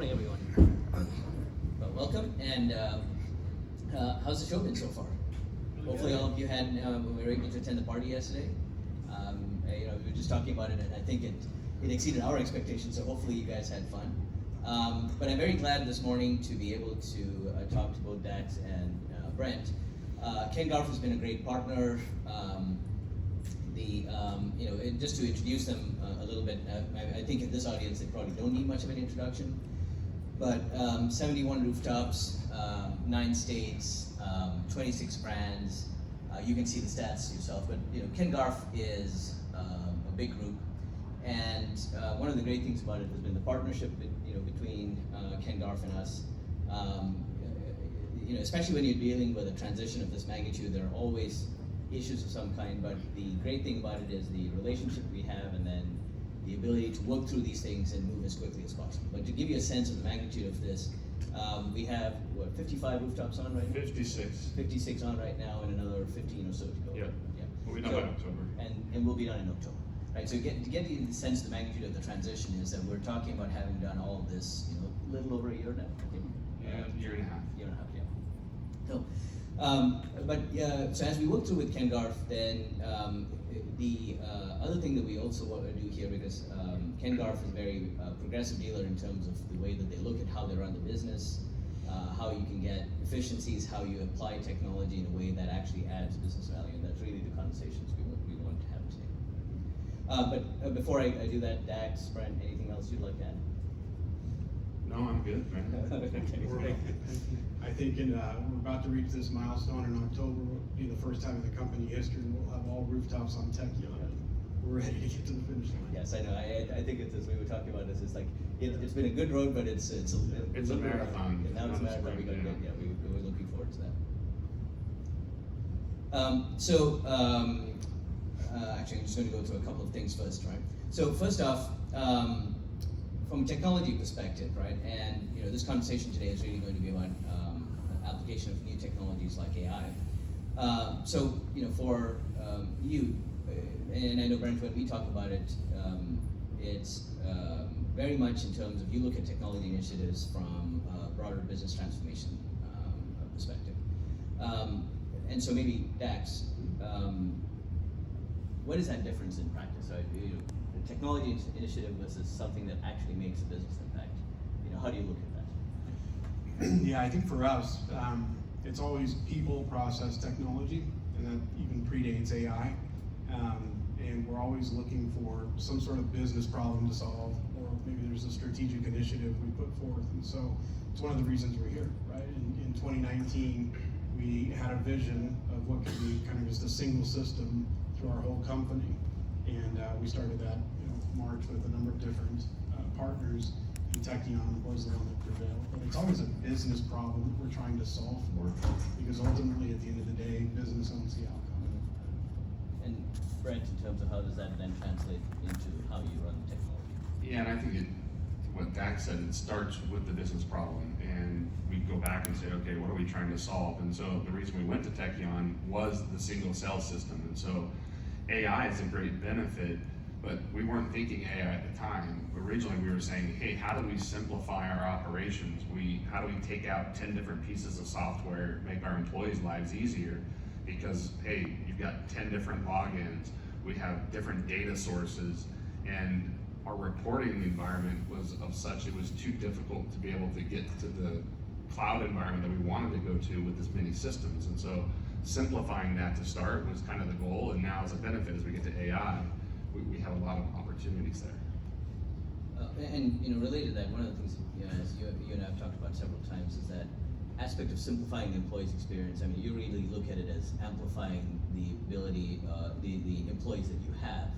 morning, everyone. Well, welcome, and how's the show been so far? Hopefully all of you had, were able to attend the party yesterday. We were just talking about it, and I think it exceeded our expectations, so hopefully you guys had fun. But I'm very glad this morning to be able to talk to both Dax and Brent. Ken Garff has been a great partner. Just to introduce them a little bit, I think in this audience they probably don't need much of an introduction, but 71 rooftops, 9 states, 26 brands. You can see the stats yourself, but Ken Garff is a big group, and one of the great things about it has been the partnership between Ken Garff and us. Especially when you're dealing with a transition of this magnitude, there are always issues of some kind, but the great thing about it is the relationship we have, and then the ability to work through these things and move as quickly as possible. But to give you a sense of the magnitude of this, we have, 55 rooftops on right now? 56. 56 on right now, and another 15 or so to go. Yeah. We'll be done by October. And we'll be done in October. Right, so to get the sense of the magnitude of the transition is that we're talking about having done all of this, a little over a year now, I think. Yeah, year and a half. Year and a half, yeah. So as we work through with Ken Garff, then the other thing that we also want to do here, because Ken Garff is a very progressive dealer in terms of the way that they look at how they run the business, how you can get efficiencies, how you apply technology in a way that actually adds business value, and that's really the conversations we want to have today. But before I do that, Dax, Brent, anything else you'd like to add? No, I'm good, man. Okay. I think we're about to reach this milestone in October. Will be the first time in the company history we'll have all rooftops on Tekion. We're ready to get to the finish line. Yes, I know. I think it's as we were talking about this. It's like it's been a good road, but it's a marathon. Now it's a marathon. We got to get. Yeah, we're looking forward to that. Actually, I'm just going to go through a couple of things first, right? So first off, from a technology perspective, right, and this conversation today is really going to be about application of new technologies like AI. For you, and I know Brent, when we talk about it, it's very much in terms of you look at technology initiatives from a broader business transformation perspective. And so maybe Dax, what is that difference in practice? So, the technology initiative versus something that actually makes a business impact. How do you look at that? Yeah, I think for us, it's always people, process, technology, and that even predates AI. And we're always looking for some sort of business problem to solve, or maybe there's a strategic initiative we put forth. And so it's one of the reasons we're here, right? In 2019, we had a vision of what could be kind of just a single system through our whole company. And we started that March with a number of different partners, and Tekion was the one that prevailed. But it's always a business problem that we're trying to solve for, because ultimately, at the end of the day, business owns the outcome. And Brent, in terms of how does that then translate into how you run the technology? Yeah, and I think what Dax said, it starts with the business problem, and we go back and say, okay, what are we trying to solve? And so the reason we went to Tekion was the single cell system, and so AI is a great benefit, but we weren't thinking AI at the time. Originally, we were saying, hey, how do we simplify our operations? How do we take out 10 different pieces of software, make our employees' lives easier? Because, hey, you've got 10 different logins, we have different data sources, and our reporting environment was of such, it was too difficult to be able to get to the cloud environment that we wanted to go to with as many systems. And so simplifying that to start was kind of the goal, and now as a benefit, as we get to AI, we have a lot of opportunities there. And related to that, one of the things as you and I have talked about several times is that aspect of simplifying the employee's experience. I mean, you really look at it as amplifying the ability, the employees that you have,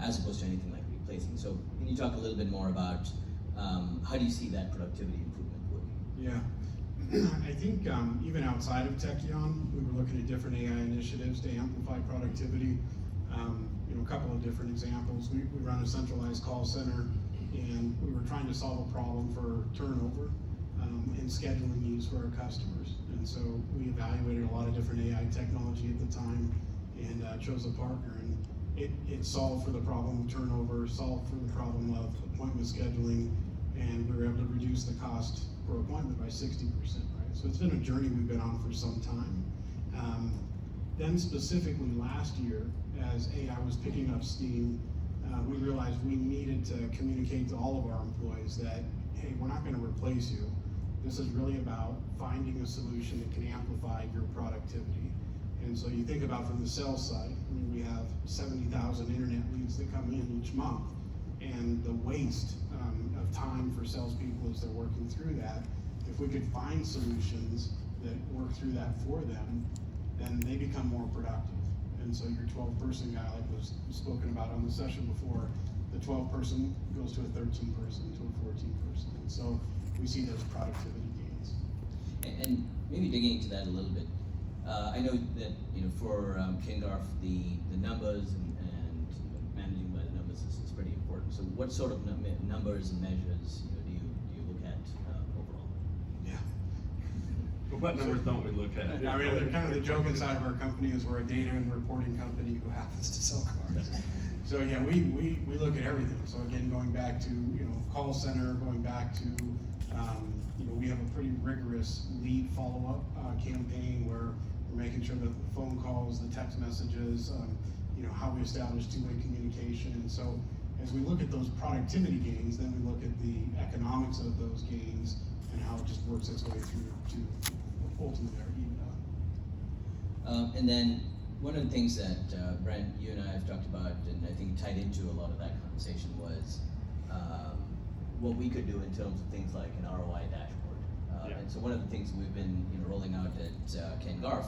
as opposed to anything like replacing. So can you talk a little bit more about how do you see that productivity improvement working? Yeah. I think even outside of Tekion, we were looking at different AI initiatives to amplify productivity. A couple of different examples. We run a centralized call center, and we were trying to solve a problem for turnover and scheduling needs for our customers. And so we evaluated a lot of different AI technology at the time and chose a partner. And it solved for the problem of turnover, solved for the problem of appointment scheduling, and we were able to reduce the cost per appointment by 60%, right? So it's been a journey we've been on for some time. Then specifically last year, as AI was picking up steam, we realized we needed to communicate to all of our employees that, hey, we're not gonna replace you. This is really about finding a solution that can amplify your productivity. And so you think about from the sales side, I mean, we have 70,000 internet leads that come in each month, and the waste of time for salespeople as they're working through that, if we could find solutions that work through that for them, then they become more productive. And so your 12-person guy, like was spoken about on the session before, the 12-person goes to a 13-person, to a 14-person. And so we see those productivity gains. And maybe digging into that a little bit, I know that for KenGarf, the numbers and managing by the numbers is pretty important. So what sort of numbers and measures do you look at overall? Yeah. But what numbers don't we look at? I mean, they're kind of the joke inside of our company is we're a data and reporting company who happens to sell cars. So yeah, we look at everything. So again, going back to call center, going back to we have a pretty rigorous lead follow-up campaign where we're making sure that the phone calls, the text messages, how we establish two-way communication. And so as we look at those productivity gains, then we look at the economics of those gains and how it just works its way through to ultimately our EBITDA. And then one of the things that Brent, you and I have talked about, and I think tied into a lot of that conversation was what we could do in terms of things like an ROI dashboard. And so one of the things we've been rolling out at KenGarf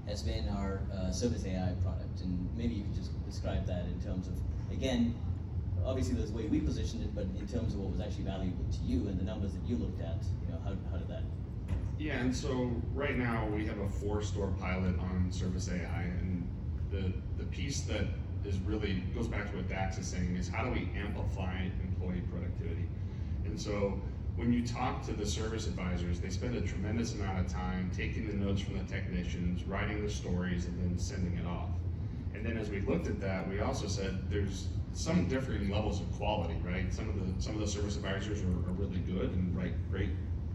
has been our Service AI product, and maybe you could just describe that in terms of, again, obviously there's the way we positioned it, but in terms of what was actually valuable to you and the numbers that you looked at, how did that? Yeah, and so right now we have a 4-store pilot on Service AI, and the piece that is really goes back to what Dax is saying is how do we amplify employee productivity? And so when you talk to the service advisors, they spend a tremendous amount of time taking the notes from the technicians, writing the stories, and then sending it off. And then as we looked at that, we also said there's some differing levels of quality, right? Some of the service advisors are really good and write great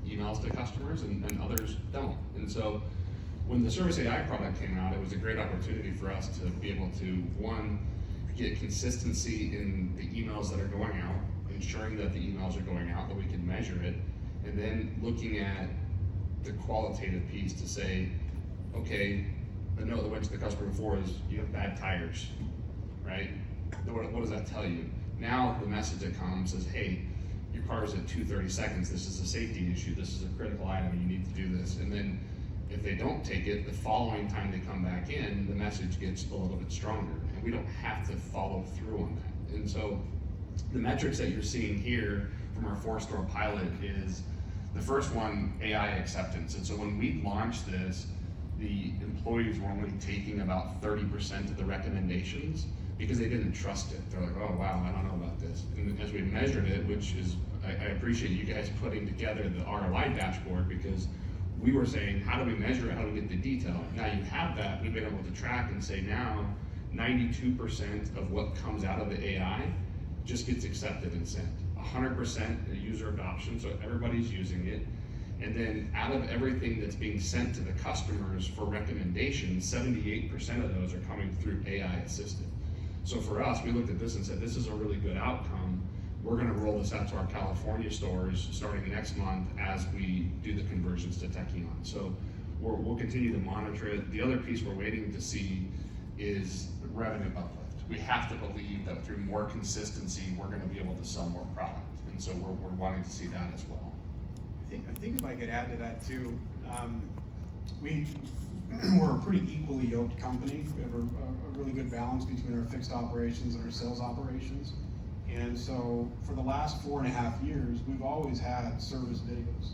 emails to customers, and others don't. And so when the Service AI product came out, it was a great opportunity for us to be able to, one, get consistency in the emails that are going out, ensuring that the emails are going out, that we can measure it, and then looking at the qualitative piece to say, okay, the note that went to the customer before is you have bad tires, right? What does that tell you? Now the message that comes is, hey, your car is at 2:30 seconds, this is a safety issue, this is a critical item, you need to do this. And then if they don't take it, the following time they come back in, the message gets a little bit stronger, and we don't have to follow through on that. And so the metrics that you're seeing here from our 4-store pilot is the first one, AI acceptance. And so when we launched this, the employees were only taking about 30% of the recommendations because they didn't trust it. They're like, oh wow, I don't know about this. And as we measured it, which is, I appreciate you guys putting together the ROI dashboard, because we were saying, how do we measure it? How do we get the detail? Now you have that, we've been able to track and say now 92% of what comes out of the AI just gets accepted and sent. 100% user adoption, so everybody's using it. And then out of everything that's being sent to the customers for recommendations, 78% of those are coming through AI assisted. So for us, we looked at this and said, this is a really good outcome. We're gonna roll this out to our California stores starting next month as we do the conversions to Tekion. So we'll continue to monitor it. The other piece we're waiting to see is revenue uplift. We have to believe that through more consistency, we're gonna be able to sell more product. And so we're wanting to see that as well. I think if I could add to that too, we're a pretty equally yoked company. We have a really good balance between our fixed operations and our sales operations. And so for the last 4.5 years, we've always had service videos.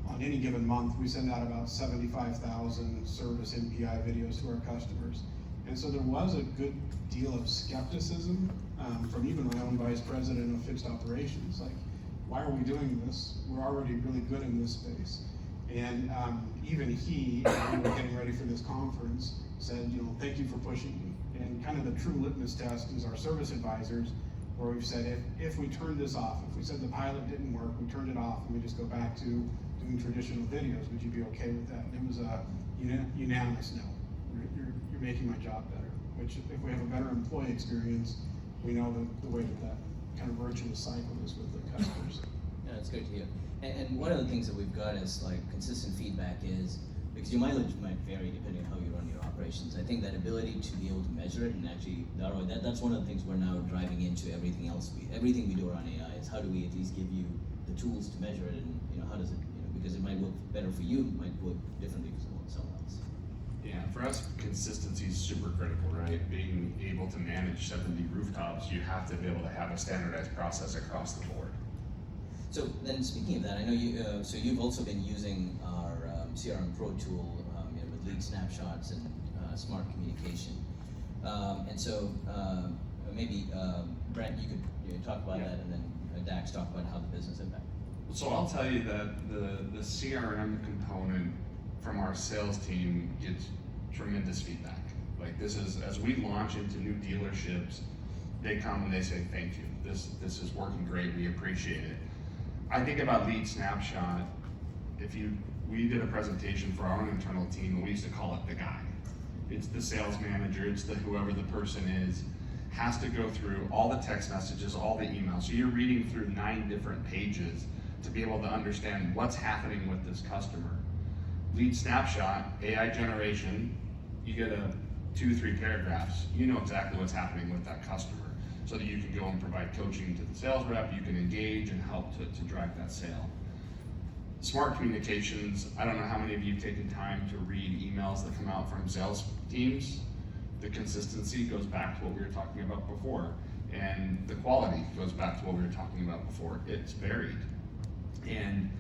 On any given month, we send out about 75,000 service MPI videos to our customers. And so there was a good deal of skepticism from even my own vice president of fixed operations. Like, why are we doing this? We're already really good in this space. And even he, when we were getting ready for this conference, said, thank you for pushing me. And kind of the true litmus test is our service advisors where we've said if we turned this off, if we said the pilot didn't work, we turned it off, and we just go back to doing traditional videos, would you be okay with that? And it was a unanimous no. You're making my job better. Which, if we have a better employee experience, we know the way that kind of virtuous cycle is with the customers. Yeah, that's great to hear. And one of the things that we've got is like consistent feedback is, because your mileage might vary depending on how you run your operations. I think that ability to be able to measure it and actually, the ROI, that's one of the things we're now driving into everything else. Everything we do around AI is how do we at least give you the tools to measure it, and how does it, because it might work better for you, it might work differently for someone else. Yeah, for us, consistency is super critical, right? Being able to manage 70 rooftops, you have to be able to have a standardized process across the board. So then, speaking of that, I know you. So you've also been using our CRM Pro tool with lead snapshots and smart communication. And so maybe Brent, you could talk about that, and then Dax talk about how the business impact. So I'll tell you that the CRM component from our sales team gets tremendous feedback. Like, this is, as we launch into new dealerships, they come and they say, thank you. This is working great, we appreciate it. I think about Lead Snapshot, we did a presentation for our own internal team, and we used to call it the guy. It's the sales manager, it's whoever the person is, has to go through all the text messages, all the emails. So you're reading through 9 different pages to be able to understand what's happening with this customer. Lead Snapshot, AI generation, you get 2-3 paragraphs. You know exactly what's happening with that customer, so that you can go and provide coaching to the sales rep, you can engage and help to drive that sale. Smart communications, I don't know how many of you have taken time to read emails that come out from sales teams. The consistency goes back to what we were talking about before, and the quality goes back to what we were talking about before. It's varied. And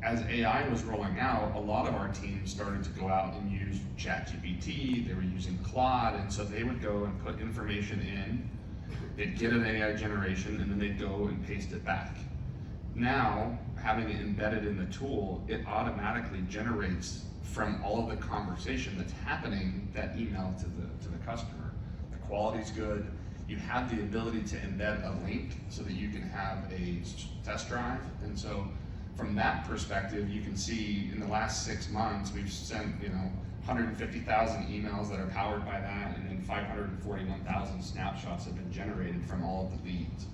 as AI was rolling out, a lot of our teams started to go out and use ChatGPT, they were using Claude, and so they would go and put information in, they'd get an AI generation, and then they'd go and paste it back. Now, having it embedded in the tool, it automatically generates from all of the conversation that's happening that email to the customer. The quality's good. You have the ability to embed a link so that you can have a test drive. And so from that perspective, you can see in the last 6 months, we've sent 150,000 emails that are powered by that, and then 541,000 snapshots have been generated from all of the leads.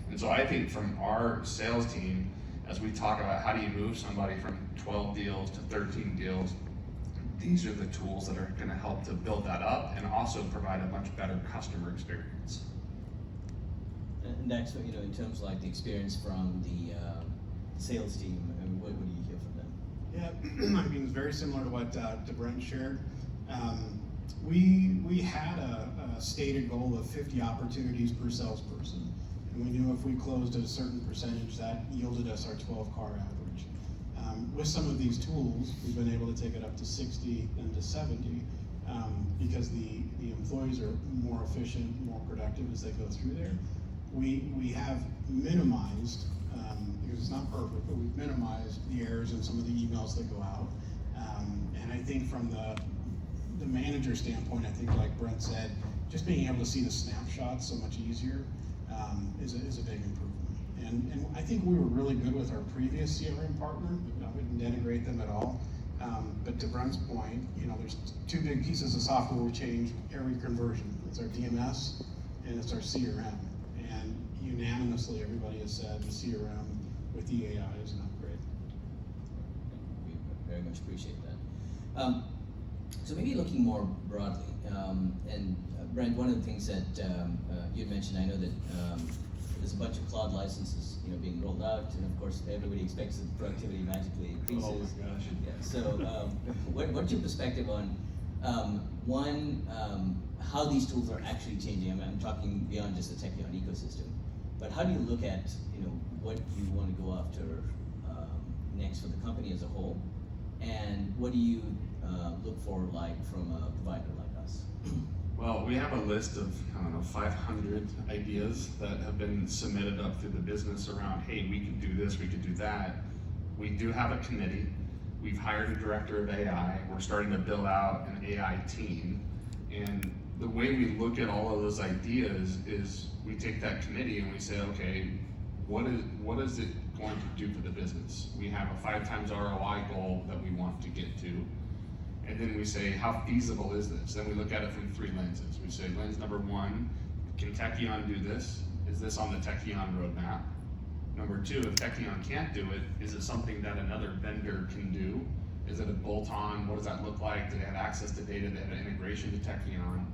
And so I think from our sales team, as we talk about how do you move somebody from 12 deals to 13 deals, these are the tools that are going to help to build that up and also provide a much better customer experience. And Dax, in terms of like the experience from the sales team, what do you hear from them? Yeah, I mean, it's very similar to what Brent shared. We had a stated goal of 50 opportunities per salesperson. And we knew if we closed at a certain percentage, that yielded us our 12-car average. With some of these tools, we've been able to take it up to 60 and to 70 because the employees are more efficient, more productive as they go through there. We have minimized, because it's not perfect, but we've minimized the errors in some of the emails that go out. And I think from the manager standpoint, I think like Brent said, just being able to see the snapshots so much easier is a big improvement. And I think we were really good with our previous CRM partner. I wouldn't denigrate them at all. But to Brent's point, there's 2 big pieces of software we change every conversion. It's our DMS and it's our CRM. And unanimously, everybody has said the CRM with the AI is an upgrade. We very much appreciate that. So maybe looking more broadly, and Brent, one of the things that you mentioned, I know that there's a bunch of Claude licenses, being rolled out, and of course everybody expects that productivity magically increases. Oh my gosh. Yeah. So, what's your perspective on one, how these tools are actually changing? I'm talking beyond just the Tekion ecosystem, but how do you look at what you want to go after next for the company as a whole, and what do you look for from a provider like us? Well, we have a list of, 500 ideas that have been submitted up through the business around, hey, we could do this, we could do that. We do have a committee. We've hired a director of AI. We're starting to build out an AI team. And the way we look at all of those ideas is we take that committee and we say, okay, what is it going to do for the business? We have a 5 times ROI goal that we want to get to. And then we say, how feasible is this? Then we look at it from 3 lenses. We say, lens number 1, can Tekion do this? Is this on the Tekion roadmap? Number 2, if Tekion can't do it, is it something that another vendor can do? Is it a bolt-on? What does that look like? Do they have access to data? Do they have an integration to Tekion?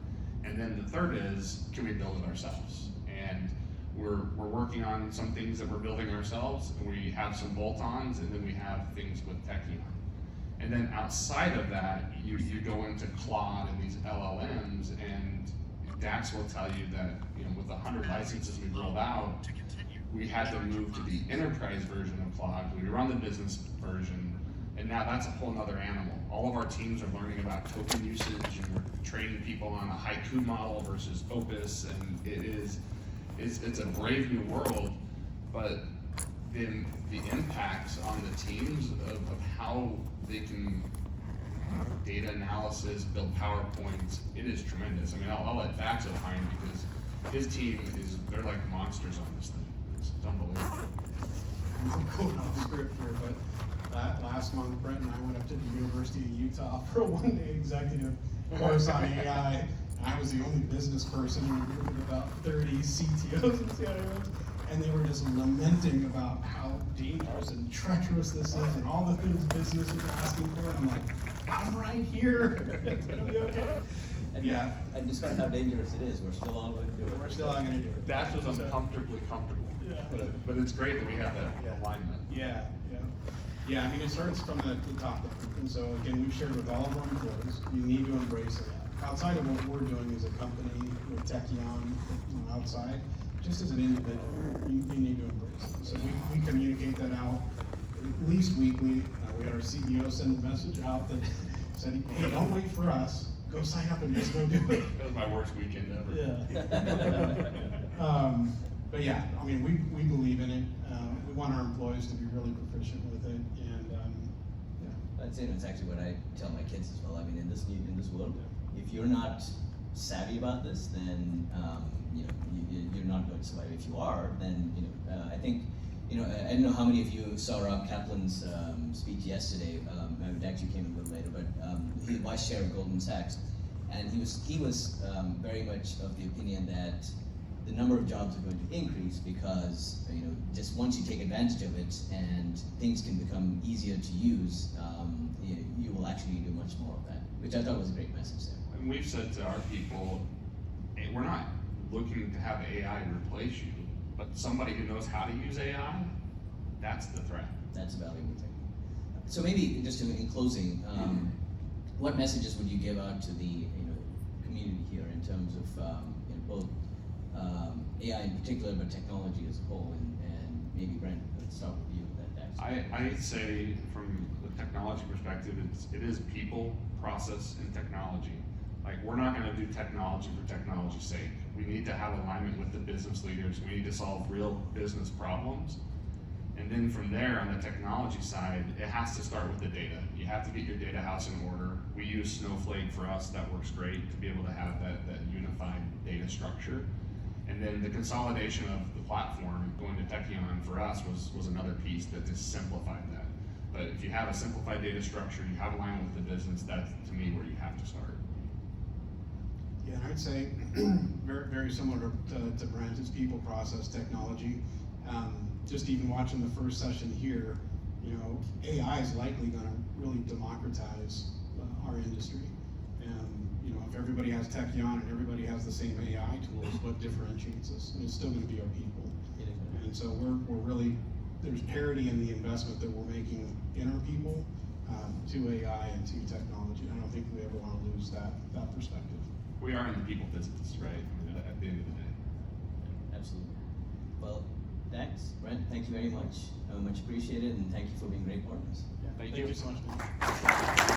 And then the third is, can we build it ourselves? And we're working on some things that we're building ourselves, and we have some bolt-ons, and then we have things with Tekion. And then outside of that, you go into Claude and these LLMs, and Dax will tell you that, you know, with 100 licenses we rolled out, we had to move to the enterprise version of Claude. We were on the business version, and now that's a whole nother animal. All of our teams are learning about token usage, and we're training people on a Haiku model versus Opus, and it's a brave new world, but then the impacts on the teams of how they can data analysis, build PowerPoints, it is tremendous. I mean, I'll let Dax opine because his team they're like monsters on this thing. It's unbelievable. I'm quoting off the script here, but last month, Brent and I went up to the University of Utah for a one-day executive course on AI. I was the only business person in a group of about 30 CTOs and CIOs, and they were just lamenting about how dangerous and treacherous this is and all the things business is asking for. I'm like, I'm right here. It's gonna be okay. And Yeah. And despite how dangerous it is, we're still all going to do it. We're still not gonna do it. Dax was uncomfortably comfortable. Yeah. But it's great that we have that alignment. Yeah. Yeah, I mean, it starts from the top down. And so again, we've shared with all of our employees, you need to embrace it. Outside of what we're doing as a company with Tekion, outside, just as an individual, you need to embrace it. So we communicate that out at least weekly. We had our CEO send a message out that said, hey, don't wait for us, go sign up and just go do it. That was my worst weekend ever. Yeah. But yeah, I mean, we believe in it. We want our employees to be really proficient with it, and yeah. That's it. It's actually what I tell my kids as well. I mean, in this world, if you're not savvy about this, then you're not going to survive. If you are, then I think I don't know how many of you saw Rob Kaplan's speech yesterday. It actually came a little later, but he was vice chair of Goldman Sachs, and he was very much of the opinion that the number of jobs are going to increase because just once you take advantage of it and things can become easier to use, you will actually do much more of that, which I thought was a great message there. And we've said to our people, hey, we're not looking to have AI replace you, but somebody who knows how to use AI, that's the threat. That's a valuable thing. So maybe just in closing, what messages would you give out to the community here in terms of both AI in particular, but technology as a whole, and maybe Brent, let's start with you with that. I'd say from the technology perspective, it is people, process, and technology. Like, we're not gonna do technology for technology's sake. We need to have alignment with the business leaders. We need to solve real business problems. And then from there, on the technology side, it has to start with the data. You have to get your data house in order. We use Snowflake for us, that works great to be able to have that unified data structure. And then the consolidation of the platform, going to Tekion for us was another piece that just simplified that. But if you have a simplified data structure, you have alignment with the business, that's to me where you have to start. Yeah, and I'd say very, very similar to Brent, it's people, process, technology. Just even watching the first session here, AI is likely going to really democratize our industry. If everybody has Tekion and everybody has the same AI tools, what differentiates us? And it's still going to be our people. And so we're really, there's parity in the investment that we're making in our people to AI and to technology. I don't think we ever want to lose that perspective. We are in the people business, right? At the end of the day. Absolutely. Well, Dax, Brent, thank you very much. Much appreciated, and thank you for being great partners. Yeah, thank you so much.